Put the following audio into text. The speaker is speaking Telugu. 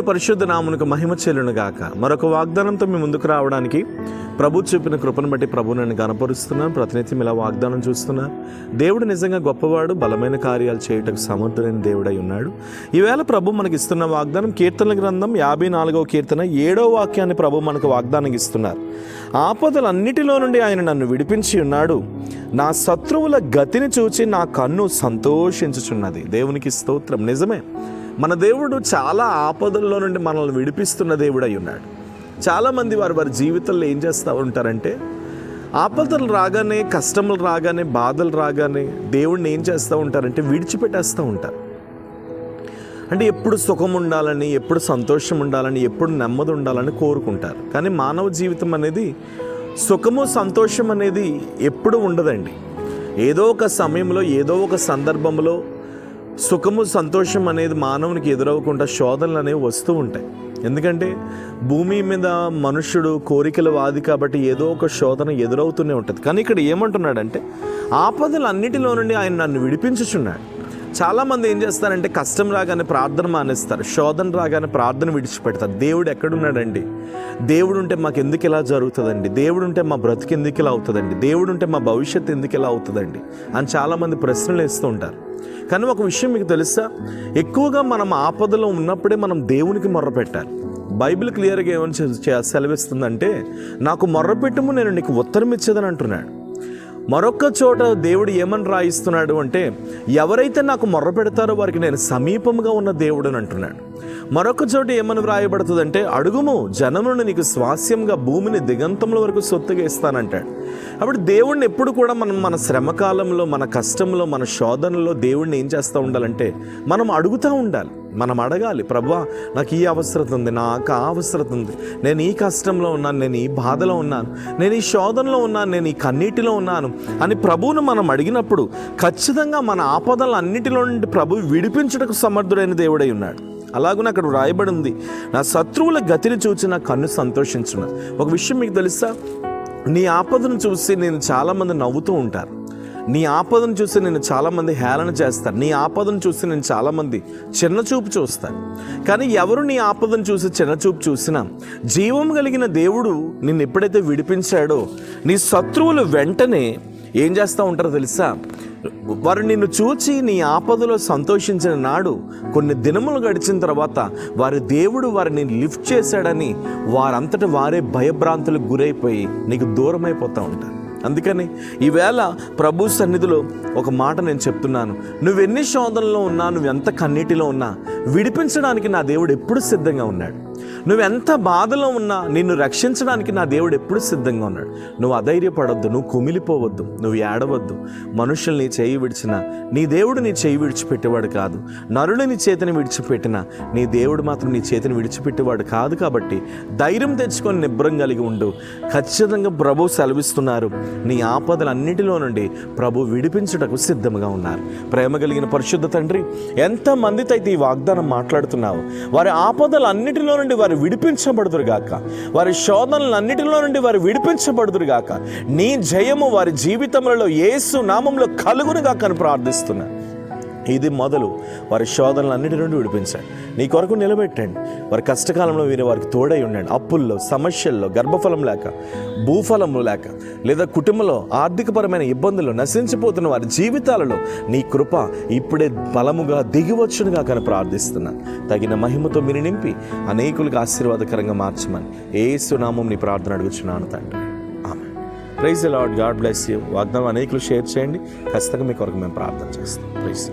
పరిశుద్ధ నామమునకు మహిమ చెల్లును గాక. మరొక వాగ్దానంతో మీ ముందుకు రావడానికి ప్రభు చూపిన కృపను బట్టి ప్రభు నన్ను గణపరుస్తున్నాను. ప్రతినిత్యం ఇలా వాగ్దానం చూస్తున్నాను. దేవుడు నిజంగా గొప్పవాడు, బలమైన కార్యాలు చేయటకు సమర్థుడైన దేవుడై ఉన్నాడు. ఈవేళ ప్రభు మనకి ఇస్తున్న వాగ్దానం కీర్తనల గ్రంథం 54వ కీర్తన 7వ వాక్యాన్ని ప్రభు మనకు వాగ్దానం ఇస్తున్నారు. ఆపదలన్నిటిలో నుండి ఆయన నన్ను విడిపించి ఉన్నాడు. నా శత్రువుల గతిని చూచి నా కన్ను సంతోషించుచున్నది. దేవునికి స్తోత్రం. నిజమే, మన దేవుడు చాలా ఆపదల్లో నుండి మనల్ని విడిపిస్తున్న దేవుడై ఉన్నాడు. చాలామంది వారి జీవితంలో ఏం చేస్తూ ఉంటారంటే, ఆపదలు రాగానే, కష్టములు రాగానే, బాధలు రాగానే దేవుడిని ఏం చేస్తూ ఉంటారంటే విడిచిపెట్టేస్తూ ఉంటారు. అంటే ఎప్పుడు సుఖం ఉండాలని, ఎప్పుడు సంతోషం ఉండాలని, ఎప్పుడు నెమ్మది ఉండాలని కోరుకుంటారు. కానీ మానవ జీవితం అనేది సుఖము సంతోషం అనేది ఎప్పుడు ఉండదండి. ఏదో ఒక సమయంలో, ఏదో ఒక సందర్భంలో సుఖము సంతోషం అనేది మానవునికి ఎదురవ్వకుండా శోధనలు అనేవి వస్తూ ఉంటాయి. ఎందుకంటే భూమి మీద మనుష్యుడు కోరికల వాది కాబట్టి ఏదో ఒక శోధన ఎదురవుతూనే ఉంటుంది. కానీ ఇక్కడ ఏమంటున్నాడంటే, ఆపదలన్నిటిలో నుండి ఆయన నన్ను విడిపించుచున్నాడు. చాలామంది ఏం చేస్తారంటే, కష్టం రాగానే ప్రార్థన మానేస్తారు, శోధన రాగానే ప్రార్థన విడిచిపెడతారు. దేవుడు ఎక్కడున్నాడండి? దేవుడు ఉంటే మాకు ఎందుకు ఇలా జరుగుతుందండి? దేవుడు ఉంటే మా బ్రతుకు ఎందుకు ఇలా అవుతుందండి? దేవుడు ఉంటే మా భవిష్యత్తు ఎందుకు ఇలా అవుతుందండి అని చాలామంది ప్రశ్నలు వేస్తూ ఉంటారు. కానీ ఒక విషయం మీకు తెలుసా, ఎక్కువగా మనం ఆపదలో ఉన్నప్పుడే మనం దేవునికి మొర్రపెట్టాలి. బైబిల్ క్లియర్గా ఏమని సెలవిస్తుందంటే, నాకు మొర్రపెట్టుము నేను నీకు ఉత్తరం ఇచ్చేదని అంటున్నాడు. మరొక చోట దేవుడు ఏమని రాయిస్తున్నాడు అంటే, ఎవరైతే నాకు మొర్ర పెడతారో వారికి నేను సమీపంగా ఉన్న దేవుడు అని అంటున్నాడు. మరొక చోట ఏమని వ్రాయబడుతుందంటే, అడుగుము జనమును నీకు స్వాస్యంగా భూమిని దిగంతముల వరకు సొత్తుగా ఇస్తానంటాడు. అప్పుడు దేవుడిని ఎప్పుడు కూడా మనం మన శ్రమకాలంలో, మన కష్టంలో, మన శోధనలో దేవుడిని ఏం చేస్తూ ఉండాలంటే, మనం అడుగుతూ ఉండాలి. మనం అడగాలి, ప్రభువా నాకు ఈ అవసరం ఉంది, నాకు ఆ అవసరం ఉంది, నేను ఈ కష్టంలో ఉన్నాను, నేను ఈ బాధలో ఉన్నాను, నేను ఈ శోధనలో ఉన్నాను, నేను ఈ కన్నీటిలో ఉన్నాను అని ప్రభువును మనం అడిగినప్పుడు ఖచ్చితంగా మన ఆపదలన్నిటిలో నుండి ప్రభు విడిపించుటకు సమర్థుడైన దేవుడై ఉన్నాడు. అలాగనే అక్కడ రాయబడి ఉంది, నా శత్రువుల గతిని చూచి నా కన్ను సంతోషించున్న. ఒక విషయం మీకు తెలుసా, నీ ఆపదను చూసి నేను చాలామంది నవ్వుతూ ఉంటారు. నీ ఆపదను చూసి నేను చాలామంది హేళన చేస్తారు. నీ ఆపదను చూసి నేను చాలామంది చిన్నచూపు చూస్తాను. కానీ ఎవరు నీ ఆపదను చూసి చిన్నచూపు చూసినా, జీవం కలిగిన దేవుడు నిన్ను ఎప్పుడైతే విడిపించాడో, నీ శత్రువులు వెంటనే ఏం చేస్తూ ఉంటారో తెలుసా, వారు నిన్ను చూచి నీ ఆపదలో సంతోషించిన నాడు కొన్ని దినములు గడిచిన తర్వాత వారి దేవుడు వారిని లిఫ్ట్ చేశాడని వారంతటా వారే భయభ్రాంతులకు గురైపోయి నీకు దూరమైపోతూ ఉంటారు. అందుకని ఈవేళ ప్రభు సన్నిధిలో ఒక మాట నేను చెప్తున్నాను, నువ్వెన్ని శోధనలో ఉన్నా, నువ్వెంత కన్నీటిలో ఉన్నా విడిపించడానికి నా దేవుడు ఎప్పుడు సిద్ధంగా ఉన్నాడు. నువ్వెంత బాధలో ఉన్నా నిన్ను రక్షించడానికి నా దేవుడు ఎప్పుడు సిద్ధంగా ఉన్నాడు. నువ్వు అధైర్యపడొద్దు, నువ్వు కుమిలిపోవద్దు, నువ్వు ఏడవద్దు. మనుషుల్ని చేయి విడిచినా నీ దేవుడు నీ చేయి విడిచిపెట్టేవాడు కాదు. నరుడు నీ చేతిని విడిచిపెట్టినా నీ దేవుడు మాత్రం నీ చేతిని విడిచిపెట్టేవాడు కాదు. కాబట్టి ధైర్యం తెచ్చుకొని నిబ్బరం కలిగి ఉండు. ఖచ్చితంగా ప్రభు సెలవిస్తున్నారు, నీ ఆపదలన్నిటిలో నుండి ప్రభు విడిపించుటకు సిద్ధంగా ఉన్నారు. ప్రేమ కలిగిన పరిశుద్ధ తండ్రి, ఎంతమందితో అయితే ఈ వాగ్దానం మాట్లాడుతున్నావు, వారి ఆపదలన్నిటిలో నుండి వారు విడిపించబడుదురుగాక, వారి శోధనలన్నిటిలో నుండి వారు విడిపించబడుదురుగాక. నీ జయము వారి జీవితంలో యేసు నామంలో కలుగునుగాక అని ప్రార్థిస్తున్నా. ఇది మొదలు వారి శోధనలన్నిటి నుండి విడిపించండి, నీ కొరకు నిలబెట్టండి. వారి కష్టకాలంలో వీరు వారికి తోడై ఉండండి. అప్పుల్లో, సమస్యల్లో, గర్భఫలం లేక, భూఫలము లేక, లేదా కుటుంబంలో ఆర్థికపరమైన ఇబ్బందులు నశించిపోతున్న వారి జీవితాలలో నీ కృప ఇప్పుడే బలముగా దిగివచ్చునుగా కానీ ప్రార్థిస్తున్నా. తగిన మహిమతో మీరు నింపి అనేకులకు ఆశీర్వాదకరంగా మార్చమని యేసు నామం నీ ప్రార్థన అడుగుచున్నాను తండ్రి. Amen. Praise the Lord. God bless you. వాగ్దానం అనేకులు షేర్ చేయండి. ఖచ్చితంగా మీ కొరకు మేము ప్రార్థన చేస్తాం. ప్రైజ్.